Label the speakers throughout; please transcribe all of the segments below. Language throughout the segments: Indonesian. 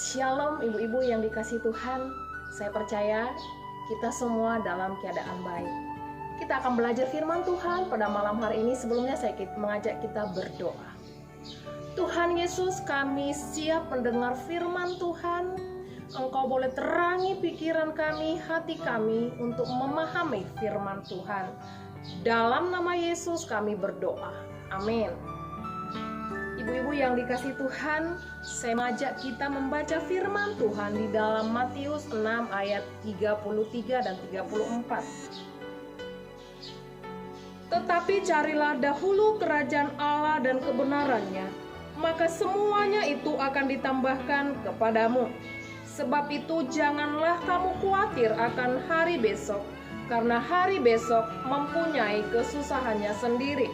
Speaker 1: Shalom ibu-ibu yang dikasihi Tuhan. Saya percaya kita semua dalam keadaan baik. Kita akan belajar firman Tuhan pada malam hari ini. Sebelumnya saya mengajak kita berdoa. Tuhan Yesus, kami siap mendengar firman Tuhan. Engkau boleh terangi pikiran kami, hati kami untuk memahami firman Tuhan. Dalam nama Yesus kami berdoa. Amin. Ibu-ibu yang dikasihi Tuhan, saya mengajak kita membaca firman Tuhan di dalam Matius 6 ayat 33 dan 34. Tetapi carilah dahulu kerajaan Allah dan kebenarannya, maka semuanya itu akan ditambahkan kepadamu. Sebab itu janganlah kamu khawatir akan hari besok, karena hari besok mempunyai kesusahannya sendiri.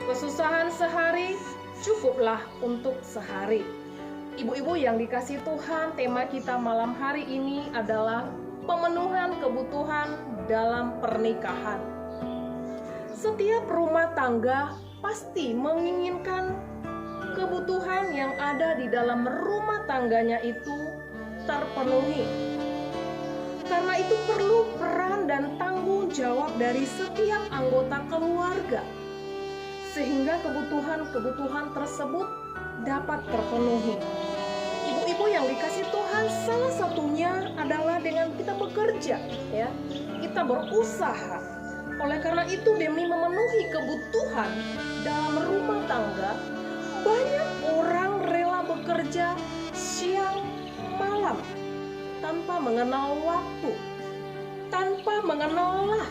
Speaker 1: Kesusahan sehari cukuplah untuk sehari. Ibu-ibu yang dikasihi Tuhan, tema kita malam hari ini adalah pemenuhan kebutuhan dalam pernikahan. Setiap rumah tangga pasti menginginkan kebutuhan yang ada di dalam rumah tangganya itu terpenuhi. Karena itu perlu peran dan tanggung jawab dari setiap anggota keluarga, sehingga kebutuhan-kebutuhan tersebut dapat terpenuhi. Ibu-ibu yang dikasihi Tuhan, salah satunya adalah dengan kita bekerja, ya. Kita berusaha. Oleh karena itu, demi memenuhi kebutuhan dalam rumah tangga, banyak orang rela bekerja siang malam tanpa mengenal waktu, tanpa mengenal lelah.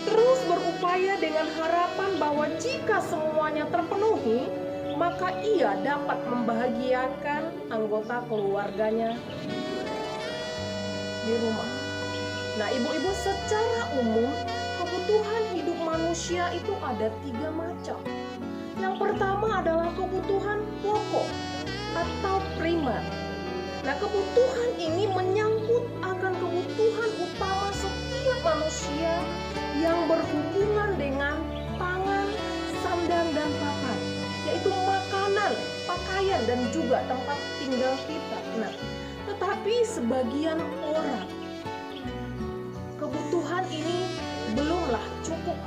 Speaker 1: Terus berupaya dengan harapan bahwa jika semuanya terpenuhi, maka ia dapat membahagiakan anggota keluarganya di rumah. Nah, ibu-ibu, secara umum kebutuhan hidup manusia itu ada 3 macam. Yang pertama adalah kebutuhan pokok atau primer. Nah, kebutuhan ini menyangkut akan kebutuhan utama setiap manusia yang berhubungan dengan pangan, sandang, dan papan, yaitu makanan, pakaian, dan juga tempat tinggal kita. Nah, tetapi sebagian orang, kebutuhan ini belumlah cukup.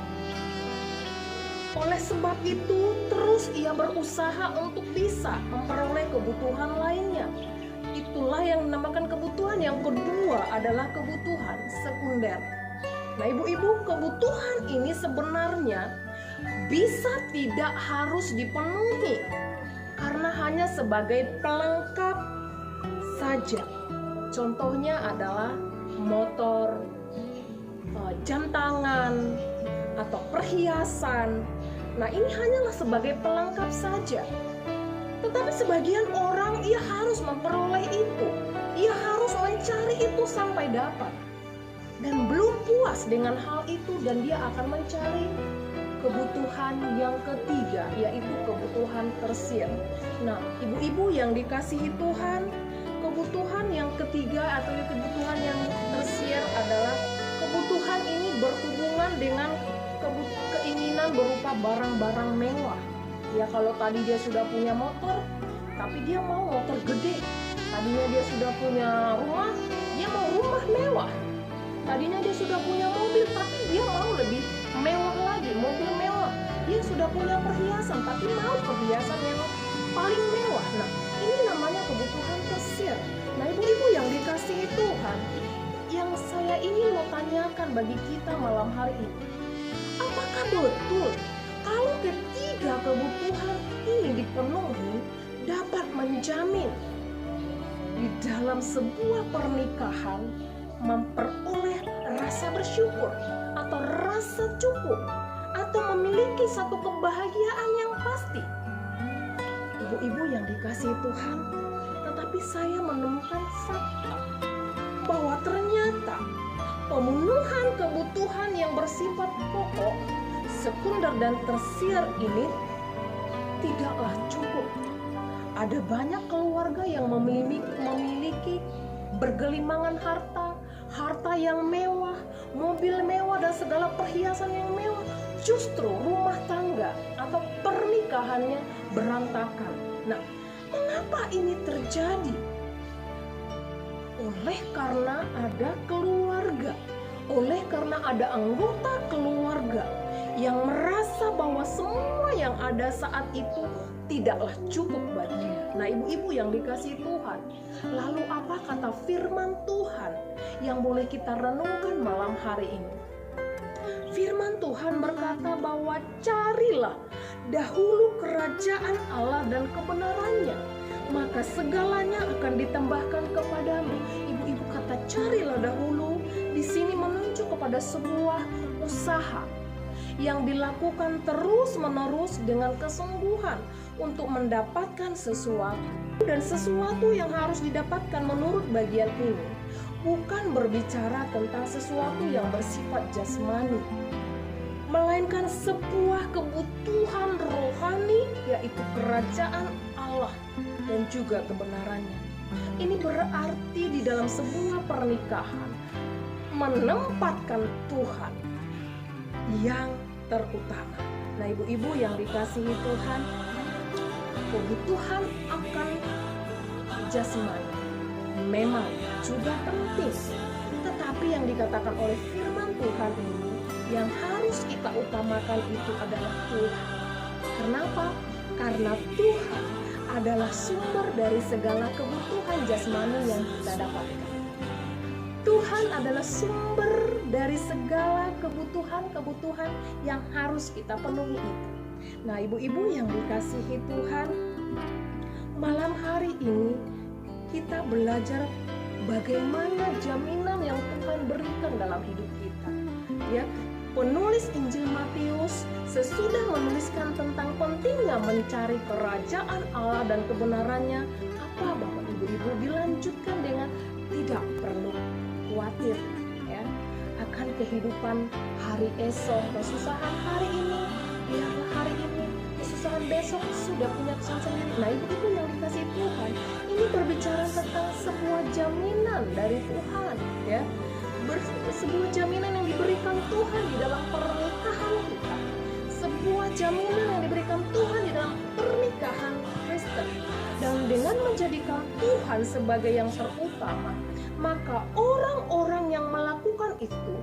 Speaker 1: Oleh sebab itu, terus ia berusaha untuk bisa memperoleh kebutuhan lainnya. Itulah yang dinamakan kebutuhan yang kedua adalah kebutuhan sekunder. Nah, ibu-ibu, kebutuhan ini sebenarnya bisa tidak harus dipenuhi karena hanya sebagai pelengkap saja. Contohnya adalah motor, jam tangan, atau perhiasan. Nah, ini hanyalah sebagai pelengkap saja. Tetapi sebagian orang ia harus memperoleh itu. Ia harus mencari itu sampai dapat. Dan belum puas dengan hal itu, dan dia akan mencari kebutuhan yang ketiga, yaitu kebutuhan tersier. Nah, ibu-ibu yang dikasihi Tuhan, kebutuhan yang ketiga atau kebutuhan yang tersier adalah kebutuhan ini berhubungan dengan keinginan berupa barang-barang mewah. Ya, kalau tadi dia sudah punya motor, tapi dia mau motor gede. Tadinya dia sudah punya rumah, dia mau rumah mewah. Tadinya dia sudah punya mobil, tapi dia mau lebih mewah lagi, mobil mewah. Dia sudah punya perhiasan, tapi mau perhiasan yang paling mewah. Nah, ini namanya kebutuhan tersier. Nah, ibu-ibu yang dikasihi Tuhan, yang saya ingin mau tanyakan bagi kita malam hari ini, apakah betul kalau ketiga kebutuhan ini dipenuhi dapat menjamin di dalam sebuah pernikahan memperoleh rasa bersyukur atau rasa cukup atau memiliki satu kebahagiaan yang pasti? Ibu-ibu yang dikasihi Tuhan, tetapi saya menemukan fakta bahwa ternyata pemenuhan kebutuhan yang bersifat pokok, sekunder, dan tersier ini tidaklah cukup. Ada banyak keluarga yang memiliki bergelimangan harta yang mewah, mobil mewah, dan segala perhiasan yang mewah. Justru rumah tangga atau pernikahannya berantakan. Nah, mengapa ini terjadi? oleh karena ada keluarga, oleh karena ada anggota keluarga yang merasa bahwa semua yang ada saat itu tidaklah cukup baginya. Nah, ibu-ibu yang dikasihi Tuhan, lalu apa kata firman Tuhan yang boleh kita renungkan malam hari ini? Firman Tuhan berkata bahwa carilah dahulu kerajaan Allah dan kebenarannya, maka segalanya akan ditambahkan kepadamu. Ibu-ibu kata carilah dahulu di sini menunjuk kepada sebuah usaha yang dilakukan terus-menerus dengan kesungguhan untuk mendapatkan sesuatu. Dan sesuatu yang harus didapatkan menurut bagian ini bukan berbicara tentang sesuatu yang bersifat jasmani, melainkan sebuah kebutuhan rohani, yaitu kerajaan Allah dan juga kebenarannya. Ini berarti di dalam sebuah pernikahan menempatkan Tuhan yang terutama. Nah, ibu-ibu yang dikasihi Tuhan, kebutuhan akan jasmani memang juga penting, tetapi yang dikatakan oleh firman Tuhan ini yang harus kita utamakan itu adalah Tuhan. Kenapa? Karena Tuhan adalah sumber dari segala kebutuhan jasmani yang kita dapatkan. Tuhan adalah sumber dari segala kebutuhan yang harus kita penuhi itu. Nah, ibu-ibu yang dikasihi Tuhan, malam hari ini kita belajar bagaimana jaminan yang Tuhan berikan dalam hidup kita. Ya, penulis Injil Matius sesudah menuliskan tentang pentingnya mencari kerajaan Allah dan kebenarannya, apa Bapak Ibu dilanjutkan dengan tidak perlu khawatir ya akan kehidupan hari esok. Kesusahan hari ini, biarlah hari ini, kesusahan besok sudah punya kesusahan sendiri. Nah, ibu-ibu yang dikasih Tuhan, ini berbicara tentang sebuah jaminan dari Tuhan ya. Sebuah jaminan yang diberikan Tuhan di dalam pernikahan kita, sebuah jaminan yang diberikan Tuhan di dalam pernikahan Kristen. Dan dengan menjadikan Tuhan sebagai yang terutama, maka orang-orang yang melakukan itu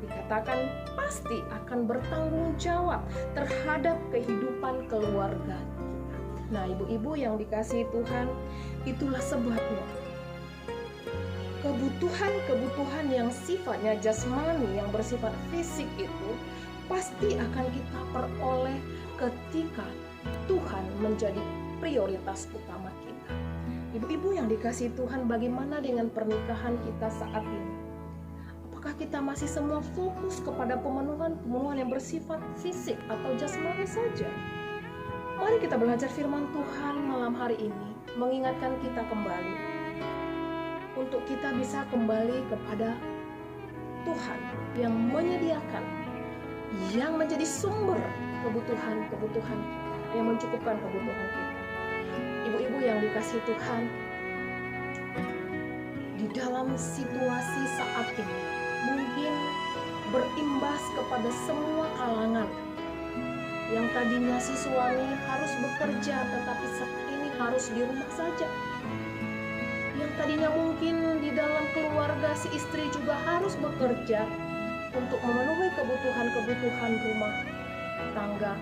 Speaker 1: dikatakan pasti akan bertanggung jawab terhadap kehidupan keluarga kita. Nah, ibu-ibu yang dikasihi Tuhan, itulah sebabnya kebutuhan yang sifatnya jasmani, yang bersifat fisik itu pasti akan kita peroleh ketika Tuhan menjadi prioritas utama kita. Ibu-ibu yang dikasihi Tuhan, bagaimana dengan pernikahan kita saat ini? Apakah kita masih semua fokus kepada pemenuhan yang bersifat fisik atau jasmani saja? Mari kita belajar firman Tuhan malam hari ini, mengingatkan kita kembali untuk kita bisa kembali kepada Tuhan yang menyediakan, yang menjadi sumber kebutuhan kita, yang mencukupkan kebutuhan kita. Ibu-ibu yang dikasihi Tuhan, di dalam situasi saat ini mungkin berimbas kepada semua kalangan. Yang tadinya si suami harus bekerja, tetapi saat ini harus di rumah saja. Yang tadinya mungkin di dalam keluarga si istri juga harus bekerja untuk memenuhi kebutuhan rumah tangga,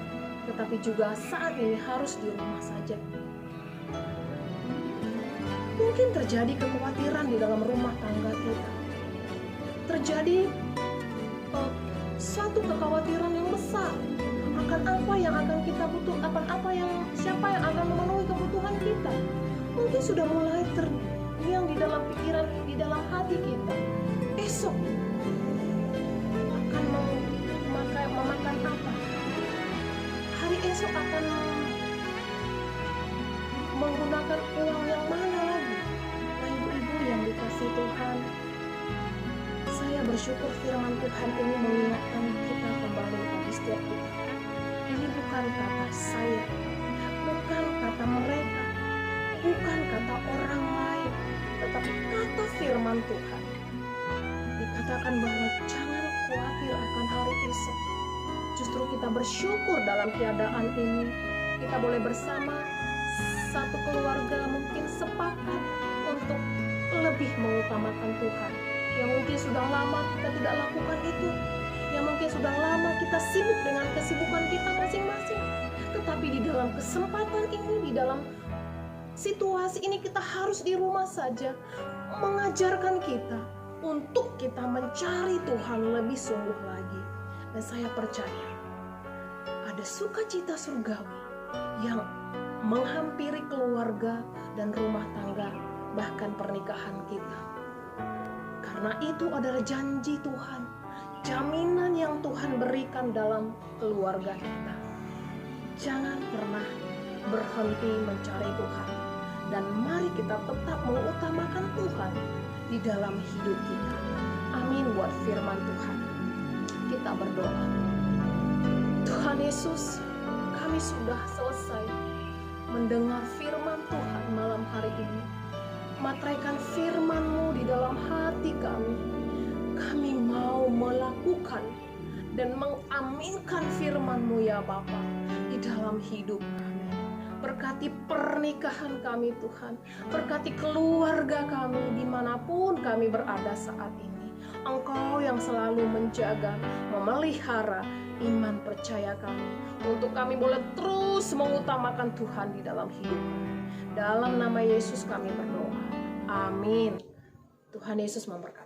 Speaker 1: tetapi juga saat ini harus di rumah saja. Mungkin terjadi kekhawatiran di dalam rumah tangga kita. Terjadi suatu kekhawatiran yang besar akan apa yang akan kita butuhkan, siapa yang akan memenuhi kebutuhan kita. Mungkin sudah mulai terdiam di dalam pikiran, di dalam hati kita. Esok akan memakan apa? Hari esok akan menggunakan uang yang mana lagi? Nah, ibu-ibu yang dikasihi Tuhan, saya bersyukur firman Tuhan ini mengingatkan kita kembali bagi setiap kita. Ini bukan kata saya, bukan kata mereka, bukan kata orang lain, tetapi kata firman Tuhan. Dikatakan bahwa jangan khawatir akan hari esok. Justru kita bersyukur dalam keadaan ini. Kita boleh bersama satu keluarga mungkin sepakat untuk lebih mengutamakan Tuhan. Yang mungkin sudah lama kita tidak lakukan itu, yang mungkin sudah lama kita sibuk dengan kesibukan kita masing-masing. Tetapi di dalam kesempatan ini, di dalam situasi ini, kita harus di rumah saja, mengajarkan kita untuk kita mencari Tuhan lebih sungguh lagi. Dan saya percaya ada sukacita surgawi yang menghampiri keluarga dan rumah tangga, bahkan pernikahan kita. Karena itu adalah janji Tuhan, jaminan yang Tuhan berikan dalam keluarga kita. Jangan pernah berhenti mencari Tuhan, dan mari kita tetap mengutamakan Tuhan di dalam hidup kita. Amin buat firman Tuhan. Kita berdoa. Tuhan Yesus, kami sudah selesai mendengar firman Tuhan malam hari ini. Materaikan firman-Mu di dalam hati kami. Kami mau melakukan dan mengaminkan firman-Mu ya Bapa di dalam hidup kami. Berkati pernikahan kami Tuhan. Berkati keluarga kami dimanapun kami berada saat ini. Engkau yang selalu menjaga, memelihara iman percaya kami, untuk kami boleh terus mengutamakan Tuhan di dalam hidup kami. Dalam nama Yesus kami berdoa. Amin. Tuhan Yesus memberkati.